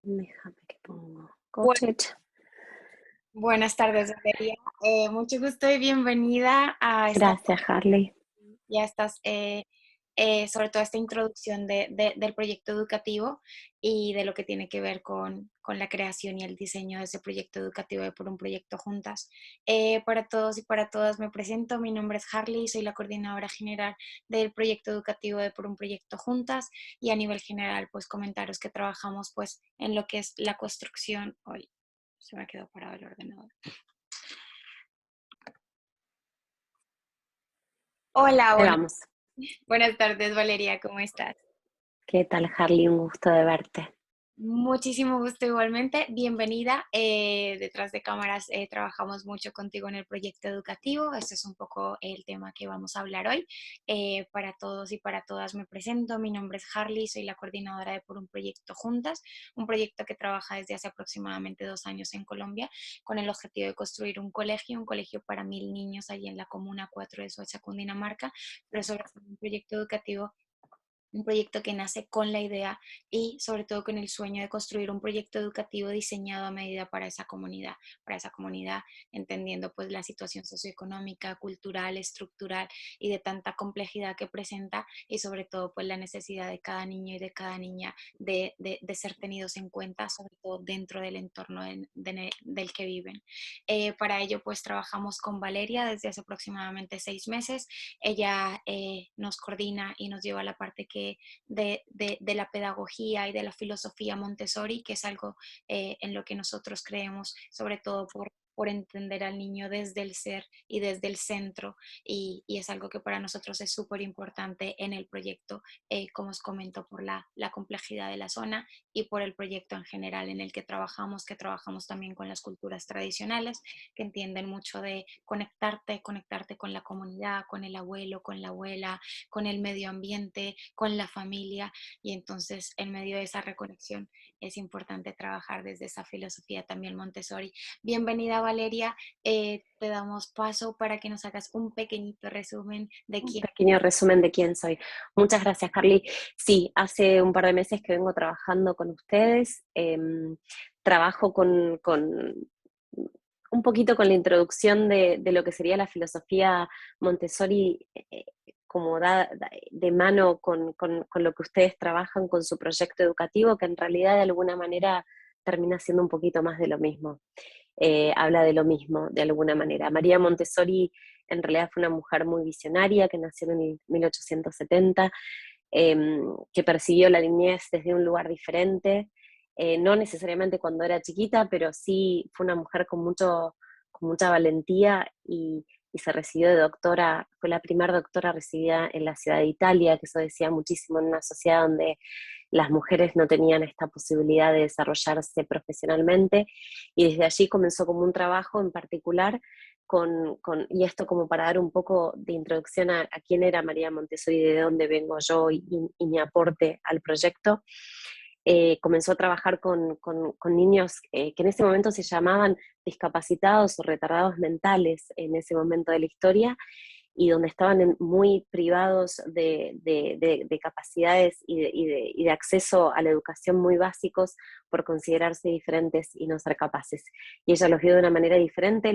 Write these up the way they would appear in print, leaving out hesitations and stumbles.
Déjame que pongo Bu- coche. Buenas tardes, Valeria. Mucho gusto y bienvenida a esta, Gracias, Harley. ya estás, sobre todo esta introducción del proyecto educativo y de lo que tiene que ver con la creación y el diseño de ese proyecto educativo de Por un Proyecto Juntas. Para todos y para todas me presento, mi nombre es Harley, soy la coordinadora general del proyecto educativo de Por un Proyecto Juntas y a nivel general, pues comentaros que trabajamos pues en lo que es la construcción. Hoy se me quedó parado el ordenador. Hola, Ahí vamos. buenas tardes, Valeria, ¿cómo estás? ¿Qué tal, Harley? Un gusto de verte. Muchísimo gusto igualmente, bienvenida. Detrás de cámaras trabajamos mucho contigo en el proyecto educativo. Este es un poco el tema que vamos a hablar hoy. Para todos y para todas me presento, mi nombre es Harley, soy la coordinadora de Por un Proyecto Juntas, un proyecto que trabaja desde hace aproximadamente 2 años en Colombia con el objetivo de construir un colegio para 1000 niños allí en la Comuna 4 de Soacha, Cundinamarca, pero sobre todo un proyecto educativo, un proyecto que nace con la idea y sobre todo con el sueño de construir un proyecto educativo diseñado a medida para esa comunidad, entendiendo pues la situación socioeconómica, cultural, estructural y de tanta complejidad que presenta y sobre todo pues la necesidad de cada niño y de cada niña de ser tenidos en cuenta, sobre todo dentro del entorno del que viven. Para ello pues trabajamos con Valeria desde hace aproximadamente 6 meses. Ella nos coordina y nos lleva a la parte de la pedagogía y de la filosofía Montessori, que es algo en lo que nosotros creemos, sobre todo por entender al niño desde el ser y desde el centro, y es algo que para nosotros es súper importante en el proyecto, como os comento, por la complejidad de la zona y por el proyecto en general en el que trabajamos también con las culturas tradicionales, que entienden mucho de conectarte con la comunidad, con el abuelo, con la abuela, con el medio ambiente, con la familia, y entonces en medio de esa reconexión es importante trabajar desde esa filosofía también Montessori. Bienvenida, Valeria, te damos paso para que nos hagas un pequeñito resumen de Un quién. pequeño resumen de quién soy. Muchas gracias, Harley. Sí, hace un par de meses que vengo trabajando con ustedes. Trabajo con un poquito con la introducción de lo que sería la filosofía Montessori, como de mano con lo que ustedes trabajan con su proyecto educativo, que en realidad de alguna manera termina siendo un poquito más de lo mismo. Habla de lo mismo, de alguna manera. María Montessori en realidad fue una mujer muy visionaria que nació en el 1870, eh, que persiguió la niñez desde un lugar diferente, no necesariamente cuando era chiquita, pero sí fue una mujer con mucha valentía y se recibió de doctora, fue la primera doctora recibida en la ciudad de Italia, que eso decía muchísimo en una sociedad donde las mujeres no tenían esta posibilidad de desarrollarse profesionalmente, y desde allí comenzó como un trabajo en particular y esto como para dar un poco de introducción a quién era María Montessori, de dónde vengo yo y mi aporte al proyecto. Comenzó a trabajar con niños que en ese momento se llamaban discapacitados o retardados mentales en ese momento de la historia, y donde estaban muy privados de capacidades y de acceso a la educación muy básicos por considerarse diferentes y no ser capaces. Y ella los vio de una manera diferente,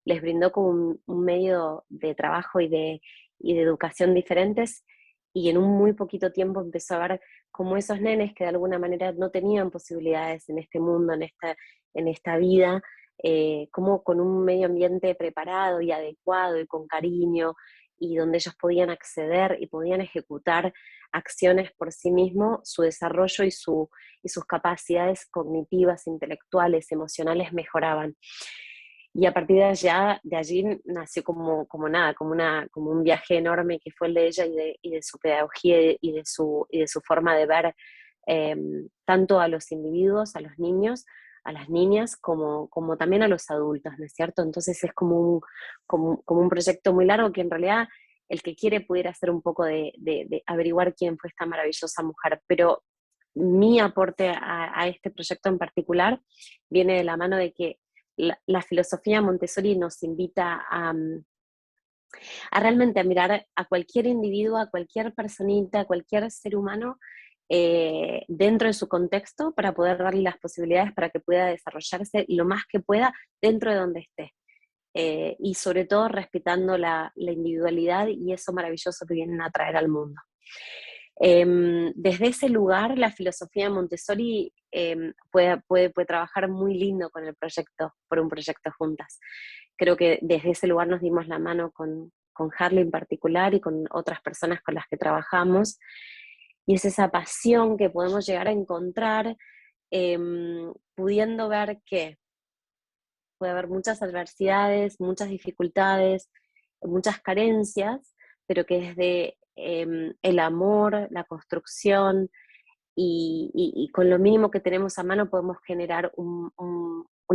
les brindó como un medio de trabajo y de educación diferentes, y en un muy poquito tiempo empezó a ver cómo esos nenes que de alguna manera no tenían posibilidades en este mundo, en esta vida, como con un medio ambiente preparado y adecuado y con cariño, y donde ellos podían acceder y podían ejecutar acciones por sí mismos, su desarrollo y sus capacidades cognitivas, intelectuales, emocionales mejoraban. Y a partir de allí nació como nada, como un viaje enorme que fue el de ella y de su pedagogía y de su forma de ver, eh, tanto a los individuos, a los niños, a las niñas, como también a los adultos, ¿no es cierto? Entonces es como un proyecto muy largo que en realidad el que quiere pudiera hacer un poco de averiguar quién fue esta maravillosa mujer, pero mi aporte a este proyecto en particular viene de la mano de que la filosofía Montessori nos invita a realmente a mirar a cualquier individuo, a cualquier personita, a cualquier ser humano, dentro de su contexto para poder darle las posibilidades para que pueda desarrollarse lo más que pueda dentro de donde esté. Y sobre todo respetando la individualidad y eso maravilloso que vienen a traer al mundo. Desde ese lugar, la filosofía de Montessori puede trabajar muy lindo con el proyecto, por un proyecto juntas. Creo que desde ese lugar nos dimos la mano con Harley en particular y con otras personas con las que trabajamos, y es esa pasión que podemos llegar a encontrar pudiendo ver que puede haber muchas adversidades, muchas dificultades, muchas carencias, pero que desde el amor, la construcción y con lo mínimo que tenemos a mano podemos generar un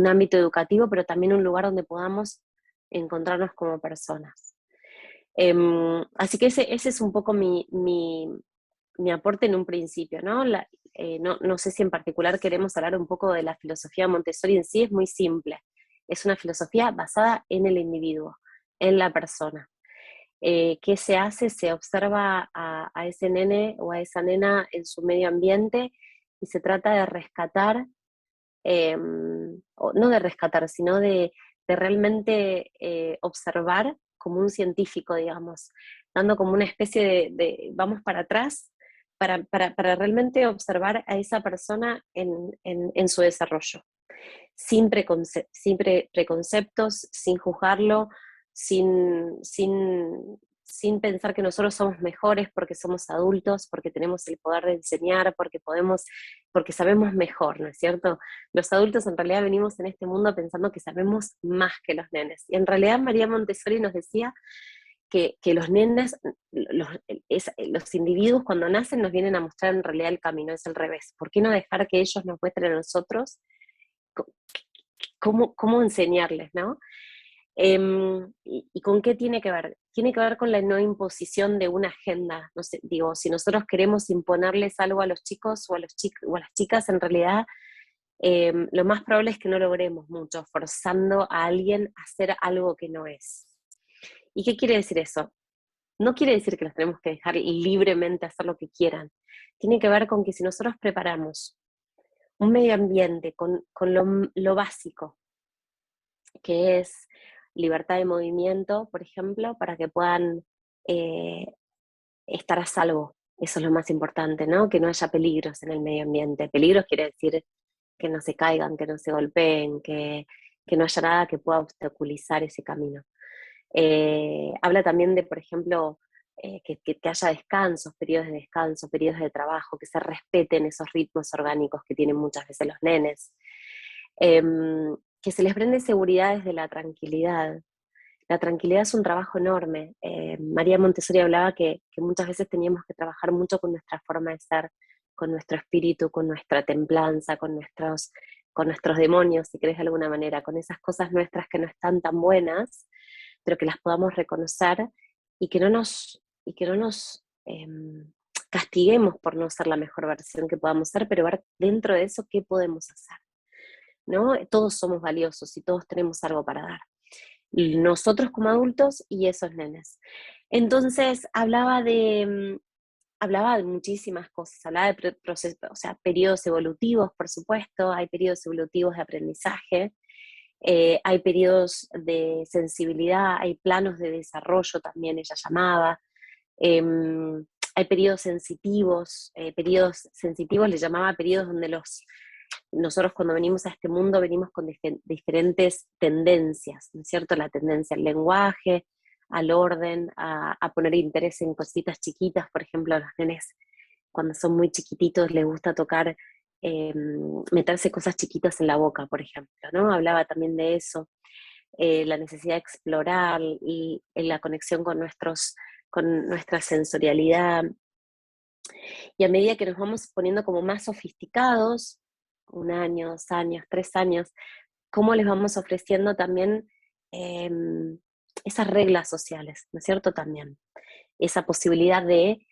ámbito educativo, pero también un lugar donde podamos encontrarnos como personas. Así que ese es un poco mi aporte en un principio, ¿no? No sé si en particular queremos hablar un poco de la filosofía Montessori en sí, es muy simple. Es una filosofía basada en el individuo, en la persona. ¿Qué se hace? Se observa a ese nene o a esa nena en su medio ambiente y se trata de rescatar, no de rescatar, sino de realmente observar como un científico, digamos, dando como una especie vamos para atrás para realmente observar a esa persona en su desarrollo, sin preconceptos, sin juzgarlo, sin pensar que nosotros somos mejores porque somos adultos, porque tenemos el poder de enseñar, porque sabemos mejor, ¿no es cierto? Los adultos en realidad venimos en este mundo pensando que sabemos más que los nenes. Y en realidad María Montessori nos decía que los nenes, los individuos cuando nacen nos vienen a mostrar en realidad el camino, es al revés. ¿Por qué no dejar que ellos nos muestren a nosotros cómo enseñarles, ¿no? ¿Y con qué tiene que ver? Tiene que ver con la no imposición de una agenda. No sé, digo, si nosotros queremos imponerles algo a los chicos o a las chicas, en realidad lo más probable es que no logremos mucho, forzando a alguien a hacer algo que no es. ¿Y qué quiere decir eso? No quiere decir que los tenemos que dejar libremente hacer lo que quieran. Tiene que ver con que si nosotros preparamos un medio ambiente con lo básico, que es libertad de movimiento, por ejemplo, para que puedan eh, estar a salvo. Eso es lo más importante, ¿no? Que no haya peligros en el medio ambiente. Peligros quiere decir que no se caigan, que no se golpeen, que no haya nada que pueda obstaculizar ese camino. Habla también de, por ejemplo, que haya descansos, periodos de descanso, periodos de trabajo, que se respeten esos ritmos orgánicos que tienen muchas veces los nenes. Que se les brinde seguridad desde la tranquilidad. La tranquilidad es un trabajo enorme. María Montessori hablaba que muchas veces teníamos que trabajar mucho con nuestra forma de ser, con nuestro espíritu, con nuestra templanza, con nuestros demonios, si querés de alguna manera, con esas cosas nuestras que no están tan buenas, pero que las podamos reconocer y que no nos castiguemos por no ser la mejor versión que podamos ser, pero ver dentro de eso qué podemos hacer, ¿no? Todos somos valiosos y todos tenemos algo para dar. Nosotros como adultos y esos nenes. Entonces hablaba de muchísimas cosas, hablaba de procesos, o sea, periodos evolutivos, por supuesto, hay periodos evolutivos de aprendizaje, hay periodos de sensibilidad, hay planos de desarrollo también, ella llamaba, hay periodos sensitivos le llamaba periodos donde nosotros cuando venimos a este mundo venimos con diferentes tendencias, ¿no es cierto? La tendencia al lenguaje, al orden, a poner interés en cositas chiquitas, por ejemplo, a los nenes cuando son muy chiquititos les gusta tocar, meterse cosas chiquitas en la boca, por ejemplo, ¿no? Hablaba también de eso, la necesidad de explorar y la conexión con nuestra sensorialidad. Y a medida que nos vamos poniendo como más sofisticados, 1 año, 2 años, 3 años, cómo les vamos ofreciendo también eh, esas reglas sociales, ¿no es cierto? También esa posibilidad de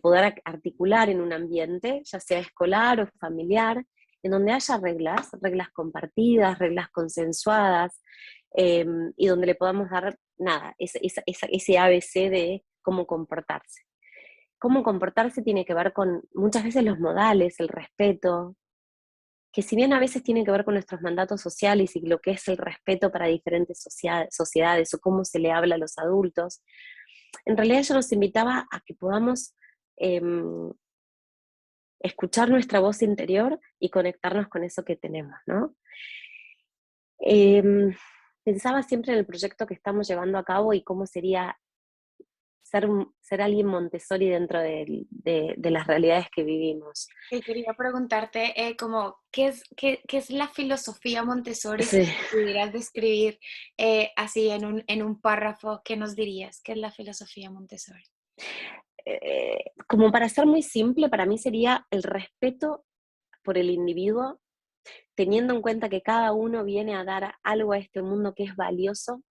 poder articular en un ambiente, ya sea escolar o familiar, en donde haya reglas compartidas, reglas consensuadas, y donde le podamos dar, nada, ese ABC de cómo comportarse. cómo comportarse tiene que ver con muchas veces los modales, el respeto, que si bien a veces tiene que ver con nuestros mandatos sociales y lo que es el respeto para diferentes sociedades o cómo se le habla a los adultos, en realidad ella nos invitaba a que podamos escuchar nuestra voz interior y conectarnos con eso que tenemos, ¿no? Pensaba siempre en el proyecto que estamos llevando a cabo y cómo sería ser alguien Montessori dentro de las realidades que vivimos. Y quería preguntarte, como, qué es la filosofía Montessori? Si Sí. pudieras describir así en un párrafo, ¿qué nos dirías? ¿Qué es la filosofía Montessori? Como para ser muy simple, para mí sería el respeto por el individuo, teniendo en cuenta que cada uno viene a dar algo a este mundo que es valioso,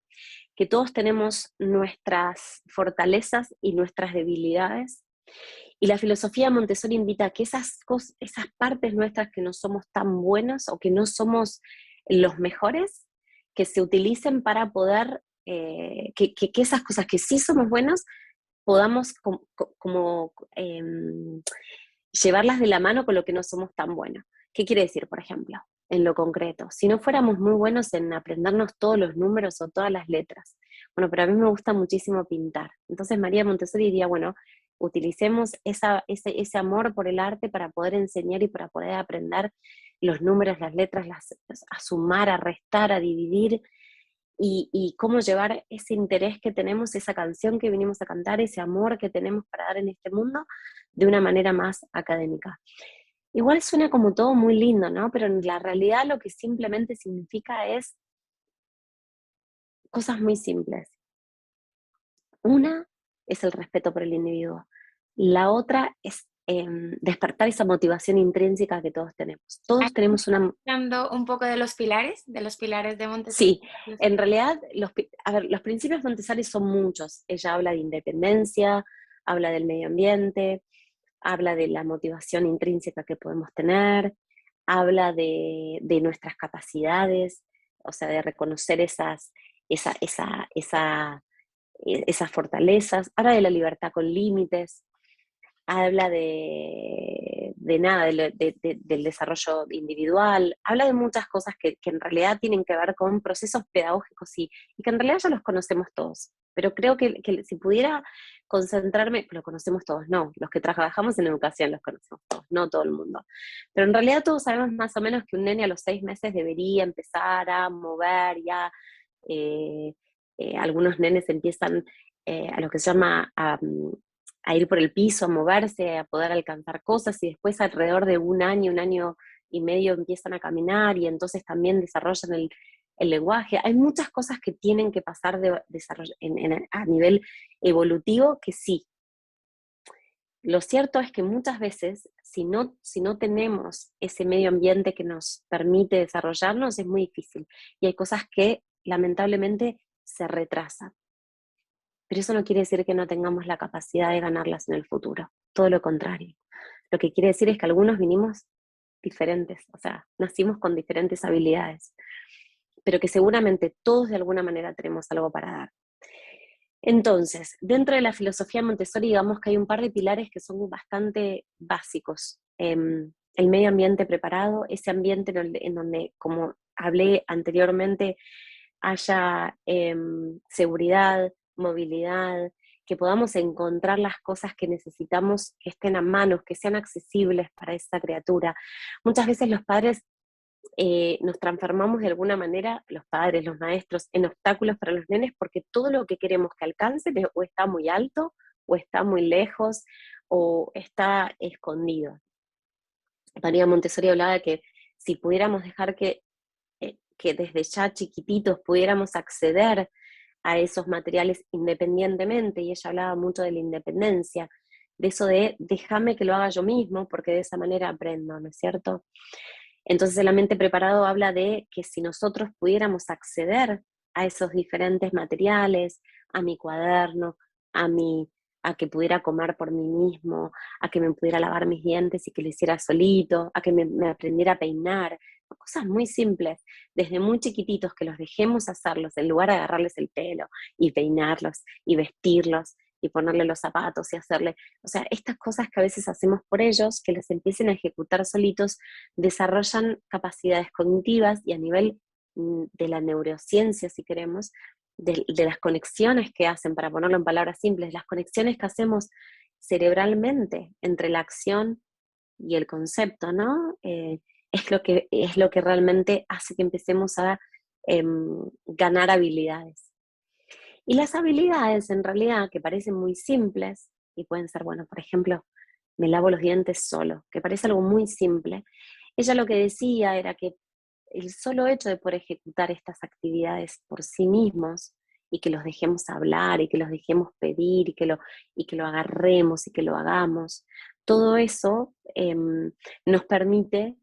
que todos tenemos nuestras fortalezas y nuestras debilidades. Y la filosofía Montessori invita a que esas partes nuestras que no somos tan buenas o que no somos los mejores, que se utilicen para poder, que esas cosas que sí somos buenos, podamos como llevarlas de la mano con lo que no somos tan buenos. ¿Qué quiere decir, por ejemplo? En lo concreto, si no fuéramos muy buenos en aprendernos todos los números o todas las letras, bueno, pero a mí me gusta muchísimo pintar. Entonces María Montessori diría, bueno, utilicemos ese amor por el arte para poder enseñar y para poder aprender los números, las letras, a sumar, a restar, a dividir, y cómo llevar ese interés que tenemos, esa canción que vinimos a cantar, ese amor que tenemos para dar en este mundo, de una manera más académica. Igual suena como todo muy lindo, ¿no? Pero en la realidad lo que simplemente significa es cosas muy simples. Una es el respeto por el individuo. La otra es despertar esa motivación intrínseca que todos tenemos. Todos Aquí tenemos una. hablando un poco de los pilares de Montessori. Sí, en realidad, a ver, los principios Montessori son muchos. Ella habla de independencia, habla del medio ambiente, habla de la motivación intrínseca que podemos tener, habla de nuestras capacidades, o sea, de reconocer esas fortalezas, habla de la libertad con límites, habla de nada, del desarrollo individual, habla de muchas cosas que en realidad tienen que ver con procesos pedagógicos y que en realidad ya los conocemos todos. Pero creo que si pudiera concentrarme, lo conocemos todos, no, los que trabajamos en educación los conocemos todos, no todo el mundo. Pero en realidad todos sabemos más o menos que un nene a los 6 meses debería empezar a mover ya. eh, Algunos nenes empiezan a lo que se llama a ir por el piso, a moverse, a poder alcanzar cosas, y después alrededor de un año y medio empiezan a caminar y entonces también desarrollan el lenguaje. Hay muchas cosas que tienen que pasar de desarrollo, a nivel evolutivo que sí. Lo cierto es que muchas veces, si no tenemos ese medio ambiente que nos permite desarrollarnos, es muy difícil. Y hay cosas que lamentablemente se retrasan. Pero eso no quiere decir que no tengamos la capacidad de ganarlas en el futuro, todo lo contrario. Lo que quiere decir es que algunos vinimos diferentes, o sea, nacimos con diferentes habilidades, pero que seguramente todos de alguna manera tenemos algo para dar. Entonces, dentro de la filosofía Montessori, digamos que hay un par de pilares que son bastante básicos. El medio ambiente preparado, ese ambiente en donde, como hablé anteriormente, haya seguridad, movilidad, que podamos encontrar las cosas que necesitamos, que estén a manos, que sean accesibles para esa criatura. Muchas veces los padres nos transformamos de alguna manera, los padres, los maestros, en obstáculos para los nenes, porque todo lo que queremos que alcance o está muy alto, o está muy lejos, o está escondido. María Montessori hablaba de que si pudiéramos dejar que desde ya chiquititos pudiéramos acceder a esos materiales independientemente, y ella hablaba mucho de la independencia, de eso de déjame que lo haga yo mismo, porque de esa manera aprendo, ¿no es cierto? Entonces el ambiente preparado habla de que si nosotros pudiéramos acceder a esos diferentes materiales, a mi cuaderno, a mi, a que pudiera comer por mí mismo, a que me pudiera lavar mis dientes y que lo hiciera solito, a que me aprendiera a peinar, cosas muy simples, desde muy chiquititos que los dejemos hacerlos, en lugar de agarrarles el pelo y peinarlos y vestirlos y ponerle los zapatos y hacerle, o sea, estas cosas que a veces hacemos por ellos, que los empiecen a ejecutar solitos, desarrollan capacidades cognitivas y a nivel de la neurociencia, si queremos, de las conexiones que hacen, para ponerlo en palabras simples, las conexiones que hacemos cerebralmente entre la acción y el concepto, ¿no? Es lo que realmente hace que empecemos a ganar habilidades. Y las habilidades, en realidad, que parecen muy simples, y pueden ser, bueno, por ejemplo, me lavo los dientes solo, que parece algo muy simple. Ella lo que decía era que el solo hecho de poder ejecutar estas actividades por sí mismos, y que los dejemos hablar, y que los dejemos pedir, y que lo agarremos, y que lo hagamos, todo eso nos permite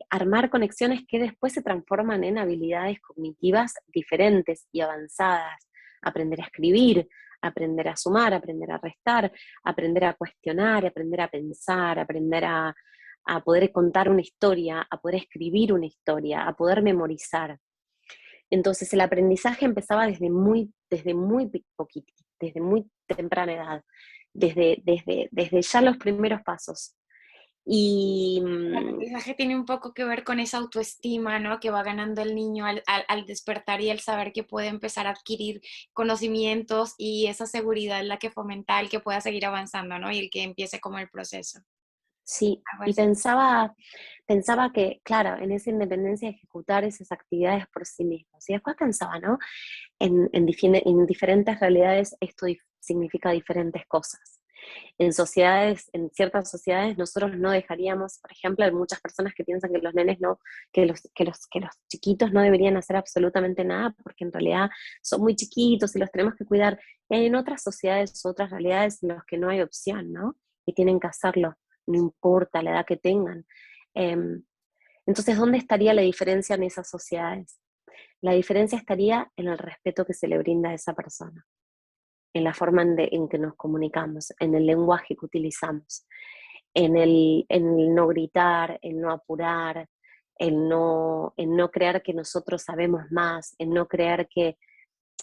armar conexiones que después se transforman en habilidades cognitivas diferentes y avanzadas. Aprender a escribir, aprender a sumar, aprender a restar, aprender a cuestionar, aprender a pensar, aprender a poder contar una historia, a poder escribir una historia, a poder memorizar. Entonces el aprendizaje empezaba desde muy poquito, desde muy temprana edad, desde ya los primeros pasos. Y El aprendizaje tiene un poco que ver con esa autoestima, ¿no? Que va ganando el niño al despertar y el saber que puede empezar a adquirir conocimientos y esa seguridad es la que fomenta el que pueda seguir avanzando, ¿no? Y el que empiece como el proceso. sí, Algo y así. pensaba que, claro, en esa independencia de ejecutar esas actividades por sí mismos. Y después pensaba, ¿no? En diferentes realidades esto significa diferentes cosas. En sociedades, en ciertas sociedades, nosotros no dejaríamos, por ejemplo, hay muchas personas que piensan que los nenes no, que los chiquitos no deberían hacer absolutamente nada, porque en realidad son muy chiquitos y los tenemos que cuidar. Y hay en otras sociedades, otras realidades en las que no hay opción, ¿no? Y tienen que hacerlo, no importa la edad que tengan. Em, entonces, ¿dónde estaría la diferencia en esas sociedades? La diferencia estaría en el respeto que se le brinda a esa persona, en la forma en que nos comunicamos, en el lenguaje que utilizamos, en el no gritar, en no apurar, en no creer que nosotros sabemos más, en no creer que,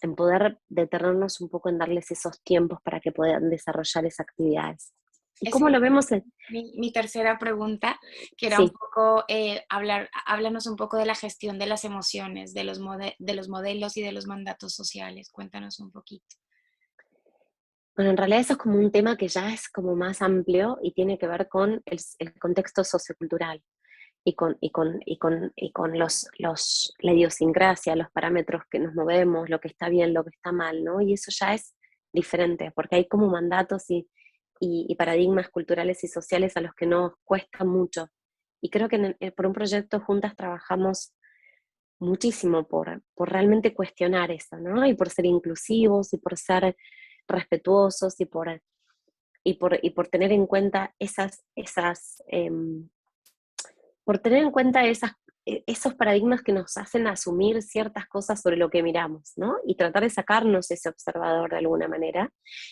en poder detenernos un poco en darles esos tiempos para que puedan desarrollar esas actividades. ¿Y Esa cómo lo iba a ser vemos? mi tercera pregunta, que era un Sí. poco, háblanos un poco de la gestión de las emociones, de los modelos y de los mandatos sociales. Cuéntanos un poquito. Bueno, en realidad eso es como un tema que ya es como más amplio y tiene que ver con el contexto sociocultural y con la idiosincrasia, los parámetros que nos movemos, lo que está bien, lo que está mal, ¿no? Y eso ya es diferente, porque hay como mandatos y paradigmas culturales y sociales a los que nos cuesta mucho. Y creo que por un proyecto juntas trabajamos muchísimo por realmente cuestionar eso, ¿no? Y por ser inclusivos y por ser respetuosos y por tener en cuenta por tener en cuenta esos paradigmas que nos hacen asumir ciertas cosas sobre lo que miramos, ¿no? Y tratar de sacarnos ese observador de alguna manera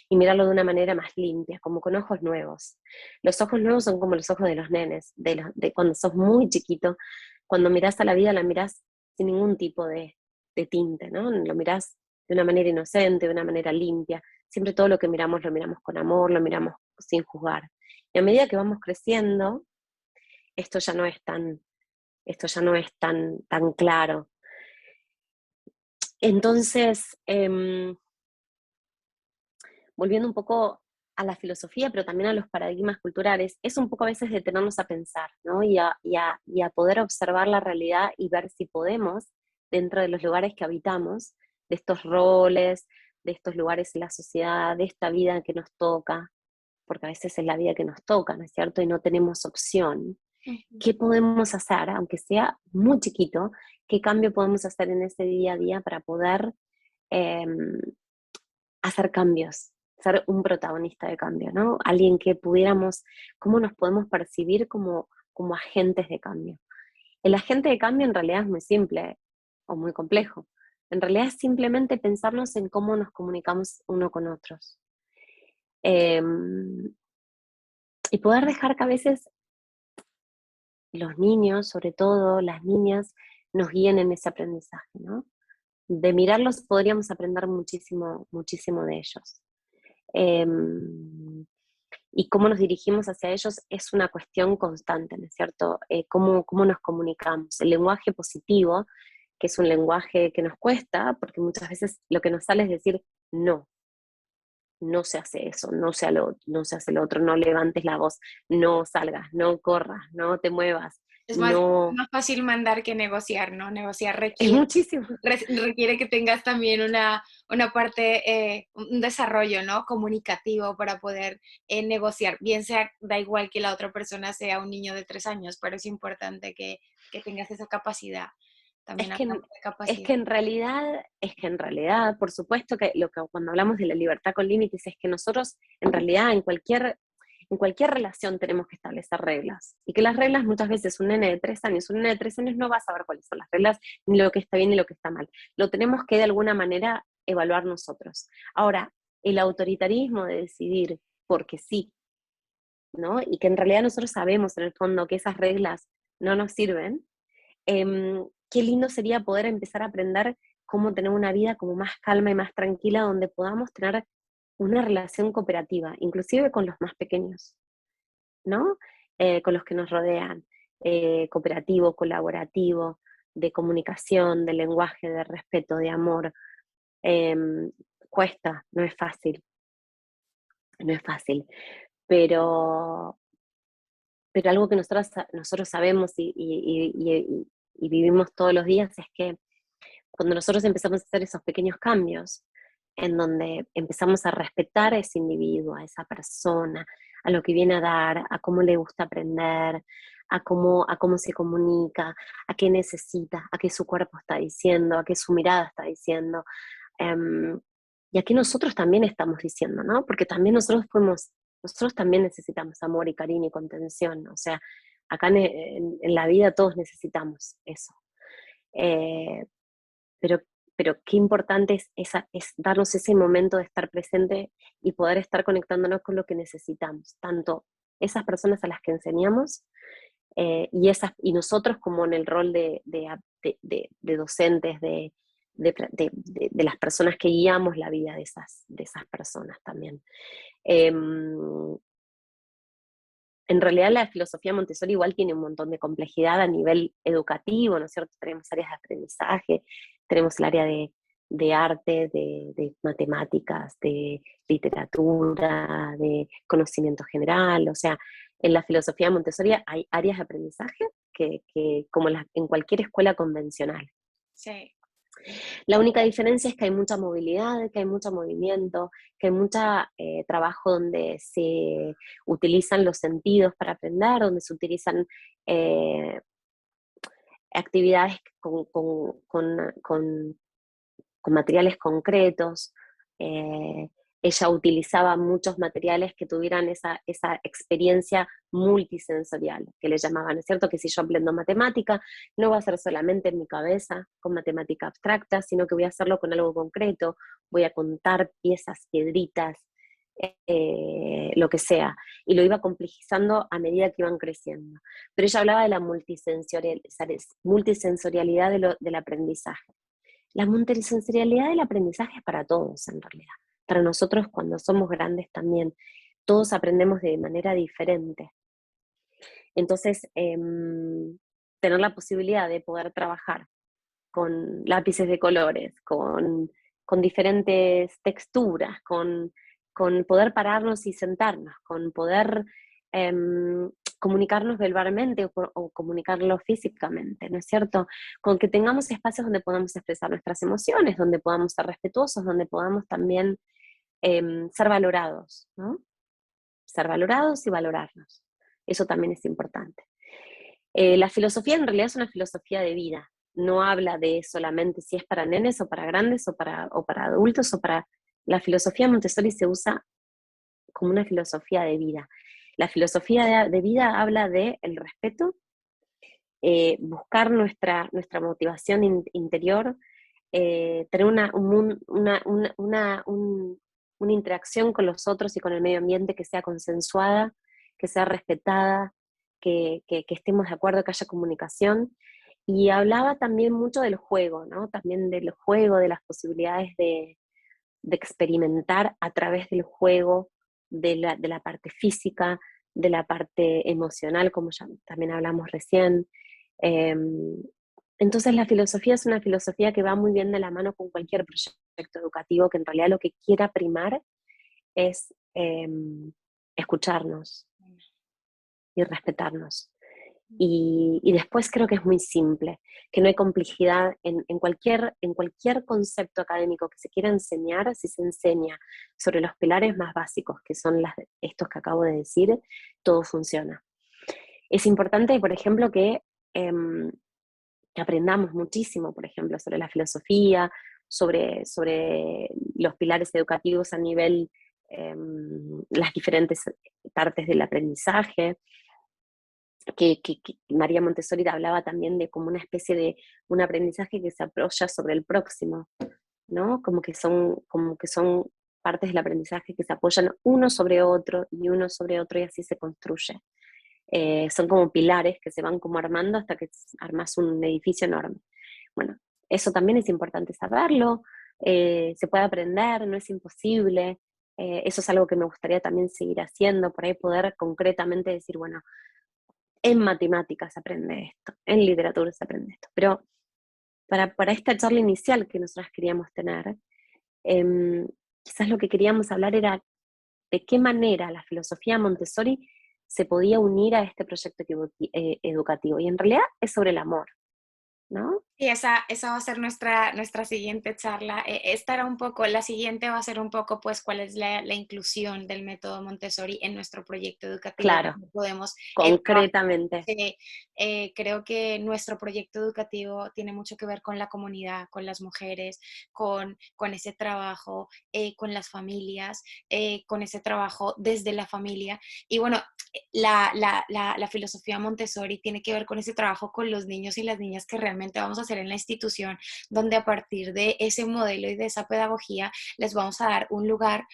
y mirarlo de una manera más limpia, como con ojos nuevos. Los ojos nuevos son como los ojos de los nenes, de cuando sos muy chiquito, cuando mirás a la vida la mirás sin ningún tipo de tinte, ¿no? Lo mirás de una manera inocente, de una manera limpia. Siempre todo lo miramos con amor, lo miramos sin juzgar. Y a medida que vamos creciendo, esto ya no es tan claro. Entonces, volviendo un poco a la filosofía, pero también a los paradigmas culturales, es un poco a veces detenernos a pensar, ¿no? Y a poder observar la realidad y ver si podemos, dentro de los lugares que habitamos, de estos roles, de estos lugares en la sociedad, de esta vida que nos toca, porque a veces es la vida que nos toca, ¿no es cierto? Y no tenemos opción. Ujú. ¿Qué podemos hacer, aunque sea muy chiquito? ¿Qué cambio podemos hacer en ese día a día para poder eh, hacer cambios? Ser un protagonista de cambio, ¿no? Alguien que pudiéramos, ¿cómo nos podemos percibir como agentes de cambio? El agente de cambio en realidad es muy simple o muy complejo. En realidad es simplemente pensarnos en cómo nos comunicamos uno con otros. Eh, y poder dejar que a veces los niños, sobre todo las niñas, nos guíen en ese aprendizaje, ¿no? De mirarlos podríamos aprender muchísimo, muchísimo de ellos. Y cómo nos dirigimos hacia ellos es una cuestión constante, ¿no es cierto? Cómo nos comunicamos. El lenguaje positivo, que es un lenguaje que nos cuesta, porque muchas veces lo que nos sale es decir no. No se hace eso, no se hace lo otro, no levantes la voz, no salgas, no corras, no te muevas, Es no, más fácil mandar que negociar, ¿no? Negociar es requiere, muchísimo. requiere que tengas también una parte, un desarrollo, ¿no? Comunicativo para poder negociar. Bien sea, da igual que la otra persona sea un niño de 3 años, pero es importante que tengas esa capacidad. Es También que, hablamos de es capacidad. que en realidad, por supuesto que cuando hablamos de la libertad con límites es que nosotros en realidad en cualquier relación tenemos que establecer reglas. Y que las reglas muchas veces un nene de 3 años no va a saber cuáles son las reglas, ni lo que está bien ni lo que está mal. Lo tenemos que de alguna manera evaluar nosotros. Ahora, el autoritarismo de decidir porque sí, ¿no? Y que en realidad nosotros sabemos en el fondo que esas reglas no nos sirven, qué lindo sería poder empezar a aprender cómo tener una vida como más calma y más tranquila, donde podamos tener una relación cooperativa, inclusive con los más pequeños, ¿no? Con los que nos rodean, cooperativo, colaborativo, de comunicación, de lenguaje, de respeto, de amor. Em, Cuesta, no es fácil, pero, pero algo que nosotros sabemos y vivimos todos los días es que cuando nosotros empezamos a hacer esos pequeños cambios, en donde empezamos a respetar a ese individuo, a esa persona, a lo que viene a dar, a cómo le gusta aprender, a cómo se comunica, a qué necesita, a qué su cuerpo está diciendo, a qué su mirada está diciendo, em, y a qué nosotros también estamos diciendo, ¿no? Porque también nosotros también necesitamos amor y cariño y contención, o sea, acá en la vida todos necesitamos eso. Eh, pero, pero qué importante es darnos ese momento de estar presente y poder estar conectándonos con lo que necesitamos, tanto esas personas a las que enseñamos y nosotros como en el rol de docentes, de las personas que guiamos la vida de esas personas también. En realidad la filosofía Montessori igual tiene un montón de complejidad a nivel educativo, ¿no es cierto? Tenemos áreas de aprendizaje, tenemos el área de arte, de matemáticas, de literatura, de conocimiento general, o sea, en la filosofía Montessori hay áreas de aprendizaje que como en cualquier escuela convencional. Sí. La única diferencia es que hay mucha movilidad, que hay mucho movimiento, que hay mucho trabajo donde se utilizan los sentidos para aprender, donde se utilizan eh, actividades con materiales concretos. Eh, Ella utilizaba muchos materiales que tuvieran esa experiencia multisensorial, que le llamaban, ¿es cierto? Que si yo aprendo matemática, no va a ser solamente en mi cabeza, con matemática abstracta, sino que voy a hacerlo con algo concreto, voy a contar piezas, piedritas, lo que sea, y lo iba complejizando a medida que iban creciendo. Pero ella hablaba de la multisensorialidad del aprendizaje. La multisensorialidad del aprendizaje es para todos, en realidad. Para nosotros cuando somos grandes también. Todos aprendemos de manera diferente. Entonces, tener la posibilidad de poder trabajar con lápices de colores, con diferentes texturas, con poder pararnos y sentarnos, con poder comunicarnos verbalmente o comunicarlo físicamente, ¿no es cierto? Con que tengamos espacios donde podamos expresar nuestras emociones, donde podamos ser respetuosos, donde podamos también ser valorados, ¿no? Ser valorados y valorarnos. Eso también es importante. La filosofía en realidad es una filosofía de vida. No habla de solamente si es para nenes o para grandes o para adultos o para... La filosofía Montessori se usa como una filosofía de vida. La filosofía de vida habla de el respeto, buscar nuestra motivación interior, tener una interacción con los otros y con el medio ambiente que sea consensuada, que sea respetada, que estemos de acuerdo, que haya comunicación. Y hablaba también mucho del juego, ¿no? También del juego, de las posibilidades de experimentar a través del juego, de la parte física, de la parte emocional, como ya también hablamos recién. Entonces la filosofía es una filosofía que va muy bien de la mano con cualquier proyecto educativo, que en realidad lo que quiera primar es escucharnos y respetarnos. Y después creo que es muy simple, que no hay complejidad en cualquier concepto académico que se quiera enseñar. Si se enseña sobre los pilares más básicos, que son estos que acabo de decir, todo funciona. Es importante, por ejemplo, que aprendamos muchísimo, por ejemplo, sobre la filosofía, sobre los pilares educativos a nivel, las diferentes partes del aprendizaje, que María Montessori hablaba también de como una especie de un aprendizaje que se apoya sobre el próximo, ¿no? Como que son partes del aprendizaje que se apoyan uno sobre otro y uno sobre otro, y así se construye. Son como pilares que se van como armando hasta que armas un edificio enorme. Bueno, eso también es importante saberlo, se puede aprender, no es imposible. Eso es algo que me gustaría también seguir haciendo, por ahí poder concretamente decir, bueno, en matemáticas se aprende esto, en literatura se aprende esto. Pero para esta charla inicial que nosotras queríamos tener, eh, quizás lo que queríamos hablar era de qué manera la filosofía Montessori se podía unir a este proyecto educativo. Y en realidad es sobre el amor, ¿no? Y esa va a ser nuestra siguiente charla. Esta era un poco, la siguiente va a ser un poco, pues, cuál es la inclusión del método Montessori en nuestro proyecto educativo. Claro, Cómo podemos trabajar. concretamente. Creo que nuestro proyecto educativo tiene mucho que ver con la comunidad, con las mujeres, con ese trabajo, con las familias, con ese trabajo desde la familia. Y bueno, la filosofía Montessori tiene que ver con ese trabajo con los niños y las niñas que realmente vamos a hacer en la institución, donde a partir de ese modelo y de esa pedagogía les vamos a dar un lugar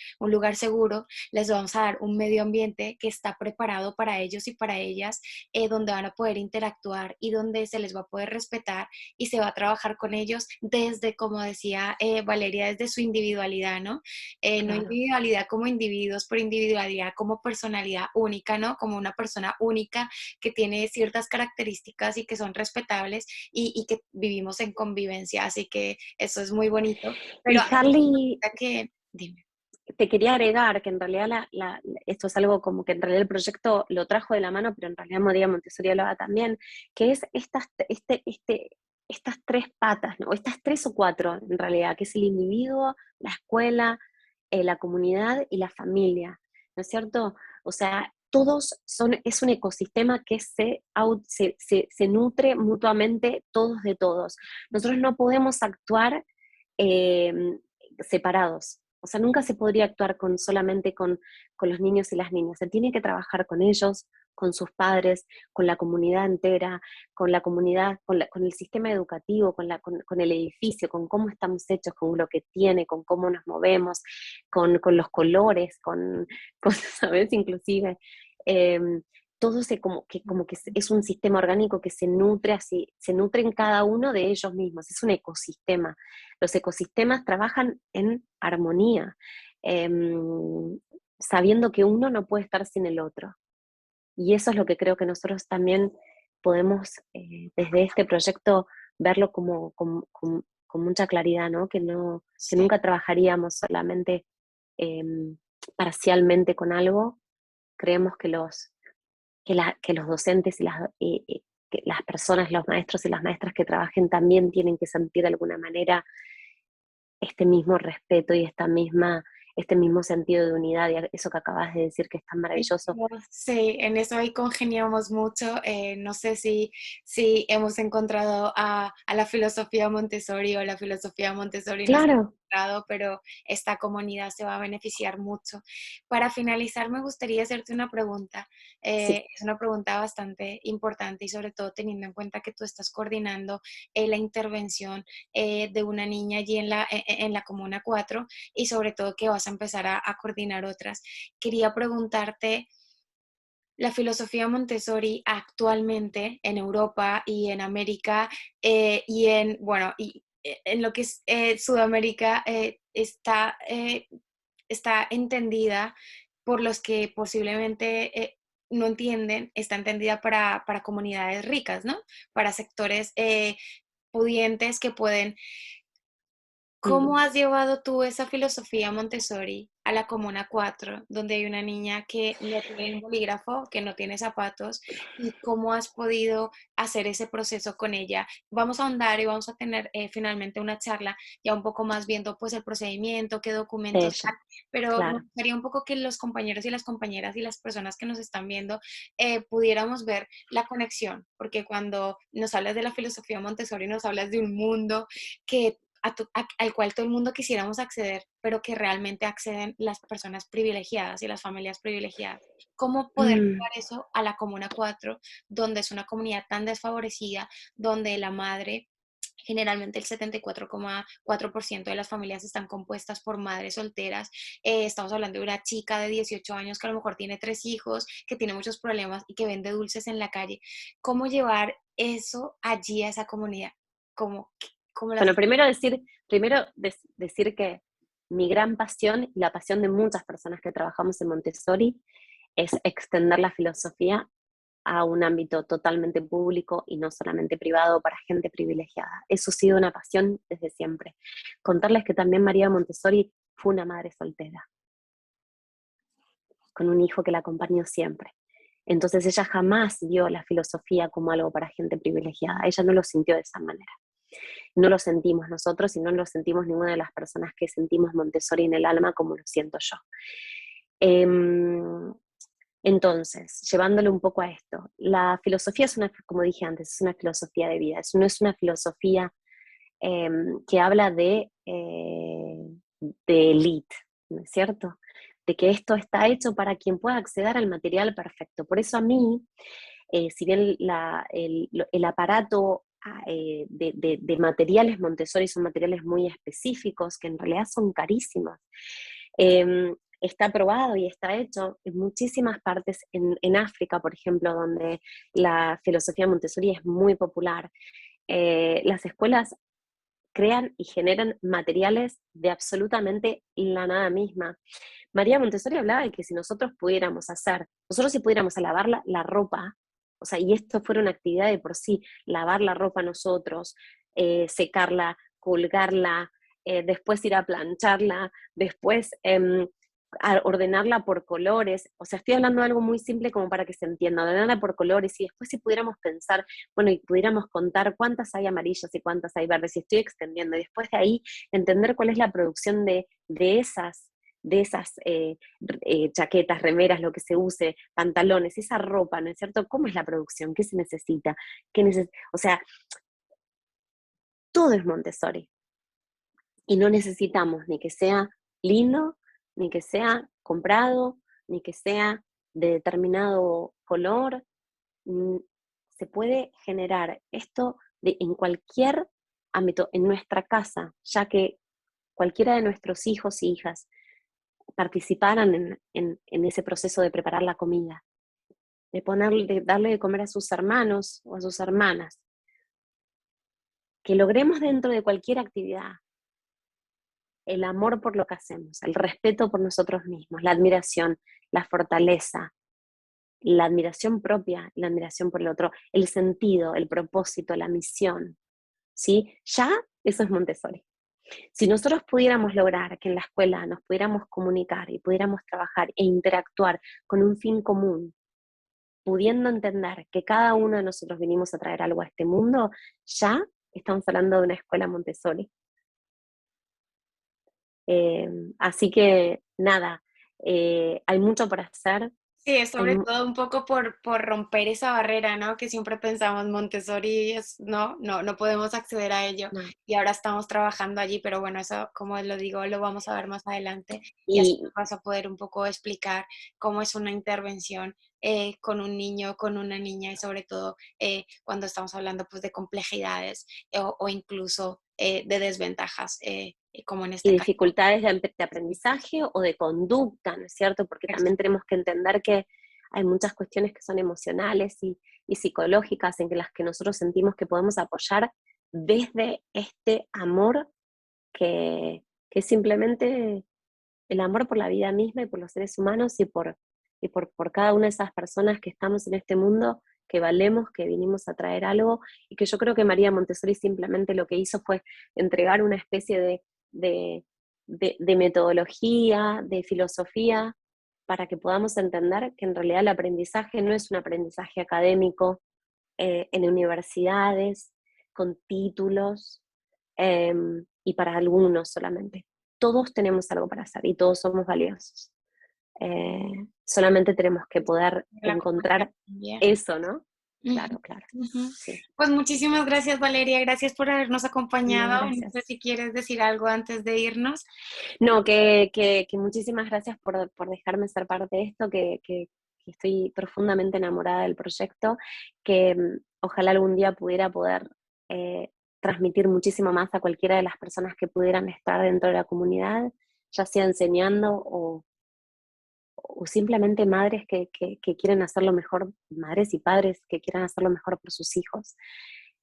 seguro, les vamos a dar un medio ambiente que está preparado para ellos y para ellas, donde van a poder interactuar y donde se les va a poder respetar y se va a trabajar con ellos desde, como decía Valeria, desde su individualidad, ¿no? No Claro. individualidad como individuos, pero individualidad como personalidad única, ¿no? Como una persona única que tiene ciertas características y que son respetables y que vivimos en convivencia, así que eso es muy bonito. Pero Y Harley, dime. te quería agregar que en realidad esto es algo como que en realidad el proyecto lo trajo de la mano, pero en realidad María Montessori hablaba también, que es estas tres patas, ¿no? Estas tres o cuatro en realidad, que es el individuo, la escuela, la comunidad y la familia, ¿no es cierto? O sea, es un ecosistema que se nutre mutuamente todos de todos. Nosotros no podemos actuar eh, separados. O sea, nunca se podría actuar solamente con los niños y las niñas. Se tiene que trabajar con ellos, con sus padres, con la comunidad entera, con la comunidad, con el sistema educativo, con el edificio, con cómo estamos hechos, con lo que tiene, con cómo nos movemos, con los colores, ¿sabes? Inclusive. Eh, todo como que es un sistema orgánico que se nutre así, se nutre en cada uno de ellos mismos, es un ecosistema. Los ecosistemas trabajan en armonía, sabiendo que uno no puede estar sin el otro. Y eso es lo que creo que nosotros también podemos, desde este proyecto, verlo con mucha claridad, ¿no? Que Sí. nunca trabajaríamos solamente parcialmente con algo. Creemos que los docentes que las personas, los maestros y las maestras que trabajen también tienen que sentir de alguna manera este mismo respeto y este mismo sentido de unidad, y eso que acabas de decir que es tan maravilloso. Sí, en eso ahí congeniamos mucho. No sé si hemos encontrado a la filosofía Montessori o la filosofía Montessori nos ha Claro, encontrado, pero esta comunidad se va a beneficiar mucho. Para finalizar, me gustaría hacerte una pregunta. sí, Es una pregunta bastante importante y sobre todo teniendo en cuenta que tú estás coordinando la intervención de una niña allí en la Comuna 4 y sobre todo que vas a empezar a coordinar otras. Quería preguntarte, la filosofía Montessori actualmente en Europa y en América y en, bueno, y en lo que es Sudamérica, está entendida por los que posiblemente no entienden, está entendida para comunidades ricas, ¿no? Para sectores pudientes que pueden. Mm. ¿Cómo has llevado tú esa filosofía Montessori a la Comuna 4, donde hay una niña que no tiene un bolígrafo, que no tiene zapatos, y cómo has podido hacer ese proceso con ella? Vamos a ahondar y vamos a tener finalmente una charla ya un poco más viendo pues el procedimiento, qué De documentos ella, hay, pero me claro. gustaría un poco que los compañeros y las compañeras y las personas que nos están viendo pudiéramos ver la conexión, porque cuando nos hablas de la filosofía Montessori nos hablas de un mundo que al cual todo el mundo quisiéramos acceder, pero que realmente acceden las personas privilegiadas y las familias privilegiadas. ¿Cómo poder Mm. llevar eso a la Comuna 4, donde es una comunidad tan desfavorecida, donde la madre, generalmente el 74,4% de las familias están compuestas por madres solteras? Estamos hablando de una chica de 18 años que a lo mejor tiene 3 hijos, que tiene muchos problemas y que vende dulces en la calle. ¿Cómo llevar eso allí a esa comunidad? ¿Cómo, cómo las... Bueno, decir que mi gran pasión y la pasión de muchas personas que trabajamos en Montessori es extender la filosofía a un ámbito totalmente público y no solamente privado para gente privilegiada. Eso ha sido una pasión desde siempre. Contarles que también María Montessori fue una madre soltera, con un hijo que la acompañó siempre. Entonces ella jamás vio la filosofía como algo para gente privilegiada. Ella no lo sintió de esa manera. No lo sentimos nosotros y no lo sentimos ninguna de las personas que sentimos Montessori en el alma como lo siento yo. Entonces, llevándole un poco a esto, la filosofía es una, como dije antes, es una filosofía de vida, no es una filosofía que habla de elite, ¿no es cierto? De que esto está hecho para quien pueda acceder al material perfecto. Por eso a mí, si bien el aparato de materiales Montessori son materiales muy específicos, que en realidad son carísimos, está probado y está hecho en muchísimas partes en África, por ejemplo, donde la filosofía Montessori es muy popular. Las escuelas crean y generan materiales de absolutamente la nada misma. María Montessori hablaba de que si nosotros si pudiéramos lavar la ropa, o sea, y esto fuera una actividad de por sí, lavar la ropa nosotros, secarla, colgarla, después ir a plancharla, después a ordenarla por colores, o sea, estoy hablando de algo muy simple como para que se entienda, ordenarla por colores, y después si pudiéramos pensar, bueno, y pudiéramos contar cuántas hay amarillas y cuántas hay verdes, y estoy extendiendo, y después de ahí entender cuál es la producción de esas chaquetas, remeras, lo que se use, pantalones, esa ropa, ¿no es cierto? ¿Cómo es la producción? ¿Qué se necesita? O sea, todo es Montessori. Y no necesitamos ni que sea lindo, ni que sea comprado, ni que sea de determinado color. Mm, Se puede generar esto en cualquier ámbito, en nuestra casa, ya que cualquiera de nuestros hijos e hijas participaran en ese proceso de preparar la comida, de darle de comer a sus hermanos o a sus hermanas, que logremos dentro de cualquier actividad el amor por lo que hacemos, el respeto por nosotros mismos, la admiración, la fortaleza, la admiración propia, la admiración por el otro, el sentido, el propósito, la misión, ¿sí? Ya eso es Montessori. Si nosotros pudiéramos lograr que en la escuela nos pudiéramos comunicar y pudiéramos trabajar e interactuar con un fin común, pudiendo entender que cada uno de nosotros venimos a traer algo a este mundo, ya estamos hablando de una escuela Montessori. Eh, Así que nada, hay mucho por hacer. Sí, es Hay, sobre todo un poco por romper esa barrera, ¿no? Que siempre pensamos Montessori es, no podemos acceder a ello no. y ahora estamos trabajando allí, pero bueno, eso, como lo digo, lo vamos a ver más adelante y así Y, nos vas a poder un poco explicar cómo es una intervención con un niño, con una niña y sobre todo cuando estamos hablando pues de complejidades o incluso de desventajas, como en y este caso. dificultades de aprendizaje o de conducta, ¿no es cierto? Porque también tenemos que entender que hay muchas cuestiones que son emocionales y psicológicas en las que nosotros sentimos que podemos apoyar desde este amor que, que es simplemente el amor por la vida misma y por los seres humanos y por cada una de esas personas que estamos en este mundo, que valemos, que vinimos a traer algo, y que yo creo que María Montessori simplemente lo que hizo fue entregar una especie de, de metodología, de filosofía, para que podamos entender que en realidad el aprendizaje no es un aprendizaje académico en universidades, con títulos, y para algunos solamente. Todos tenemos algo para hacer y todos somos valiosos. Solamente tenemos que poder La comunidad encontrar también. eso, ¿no? Ujú, Claro, claro. ujú. Sí. Pues muchísimas gracias, Valeria. Gracias por habernos No, acompañado. No sé gracias. si quieres decir algo antes de irnos. No, que muchísimas gracias por dejarme ser parte de esto, que estoy profundamente enamorada del proyecto, que ojalá algún día pudiera poder transmitir muchísimo más a cualquiera de las personas que pudieran estar dentro de la comunidad, ya sea enseñando o simplemente madres que quieren hacer lo mejor, madres y padres que quieran hacer lo mejor por sus hijos.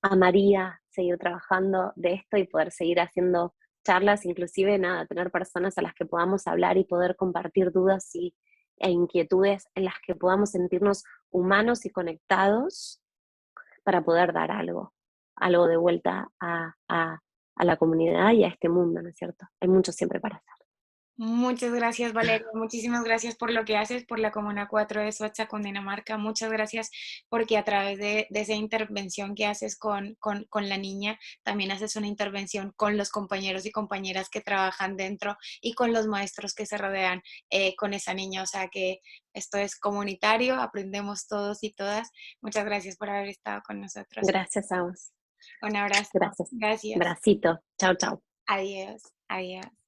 Amaría seguir trabajando de esto y poder seguir haciendo charlas, inclusive nada, tener personas a las que podamos hablar y poder compartir dudas e inquietudes en las que podamos sentirnos humanos y conectados para poder dar algo de vuelta a la comunidad y a este mundo, ¿no es cierto? Hay mucho siempre para hacer. Muchas gracias, Valeria. Muchísimas gracias por lo que haces por la Comuna 4 de Soacha, Cundinamarca. Muchas gracias porque a través de esa intervención que haces con la niña, también haces una intervención con los compañeros y compañeras que trabajan dentro y con los maestros que se rodean con esa niña. O sea que esto es comunitario, aprendemos todos y todas. Muchas gracias por haber estado con nosotros. Gracias a vos. Un abrazo. Gracias. Gracias. Bracito. Chao, chao. Adiós. Adiós.